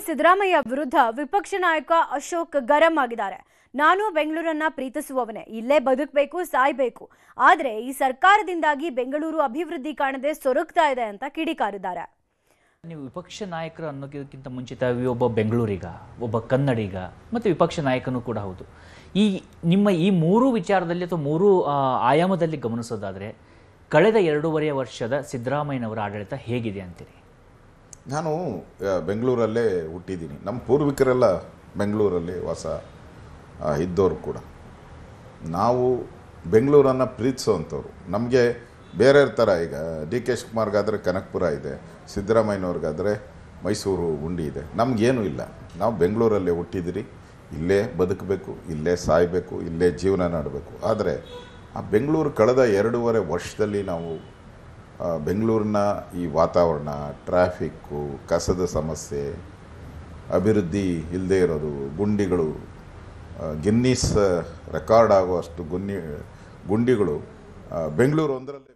ಸಿದ್ದರಾಮಯ್ಯ ವಿರುದ್ಧ ವಿಪಕ್ಷ ನಾಯಕ ಅಶೋಕ್ ಗರಂ ಆಗಿದ್ದಾರೆ. ನಾನು ಬೆಂಗಳೂರನ್ನ ಪ್ರೀತಿಸುವವನೇ, ಇಲ್ಲೇ ಬದುಕಬೇಕು, ಸಾಯ್ಬೇಕು. ಆದ್ರೆ ಈ ಸರ್ಕಾರದಿಂದಾಗಿ ಬೆಂಗಳೂರು ಅಭಿವೃದ್ಧಿ ಕಾಣದೆ ಸೊರಗ್ತಾ ಇದೆ ಅಂತ ಕಿಡಿಕಾರಿದ್ದಾರೆ. ನೀವು ವಿಪಕ್ಷ ನಾಯಕರು ಅನ್ನೋದಕ್ಕಿಂತ ಮುಂಚಿತವಾಗಿ ಒಬ್ಬ ಬೆಂಗಳೂರಿಗ, ಒಬ್ಬ ಕನ್ನಡಿಗ ಮತ್ತು ವಿಪಕ್ಷ ನಾಯಕನೂ ಕೂಡ ಹೌದು. ನಿಮ್ಮ ಈ ಮೂರು ವಿಚಾರದಲ್ಲಿ ಅಥವಾ ಮೂರು ಆಯಾಮದಲ್ಲಿ ಗಮನಿಸೋದಾದರೆ ಕಳೆದ 2.5 ವರ್ಷದ ಸಿದ್ದರಾಮಯ್ಯನವರ ಆಡಳಿತ ಹೇಗಿದೆ ಅಂತೀರಿ? ನಾನು ಬೆಂಗಳೂರಲ್ಲೇ ಹುಟ್ಟಿದ್ದೀನಿ. ನಮ್ಮ ಪೂರ್ವಿಕರೆಲ್ಲ ಬೆಂಗಳೂರಲ್ಲಿ ವಾಸ ಇದ್ದವರು ಕೂಡ. ನಾವು ಬೆಂಗಳೂರನ್ನು ಪ್ರೀತಿಸೋವಂಥವ್ರು. ನಮಗೆ ಬೇರೆ ಥರ ಈಗ ಡಿ ಕೆ ಶಿವಕುಮಾರ್ಗಾದರೆ ಕನಕಪುರ ಇದೆ, ಸಿದ್ದರಾಮಯ್ಯನವ್ರಿಗಾದರೆ ಮೈಸೂರು ಗುಂಡಿ ಇದೆ. ನಮಗೇನೂ ಇಲ್ಲ. ನಾವು ಬೆಂಗಳೂರಲ್ಲೇ ಹುಟ್ಟಿದಿರಿ, ಇಲ್ಲೇ ಬದುಕಬೇಕು, ಇಲ್ಲೇ ಸಾಯಬೇಕು, ಇಲ್ಲೇ ಜೀವನ ಮಾಡಬೇಕು. ಆದರೆ ಆ ಬೆಂಗಳೂರು ಕಳೆದ 2.5 ವರ್ಷದಲ್ಲಿ ನಾವು ಬೆಂಗಳೂರಿನ ಈ ವಾತಾವರಣ, ಟ್ರಾಫಿಕ್ಕು, ಕಸದ ಸಮಸ್ಯೆ, ಅಭಿವೃದ್ಧಿ ಇಲ್ಲದೆ ಇರೋದು, ಗುಂಡಿಗಳು, ಗಿನ್ನೀಸ್ ರೆಕಾರ್ಡ್ ಆಗುವಷ್ಟು ಗುಂಡಿಗಳು ಬೆಂಗಳೂರು ಒಂದರಲ್ಲಿ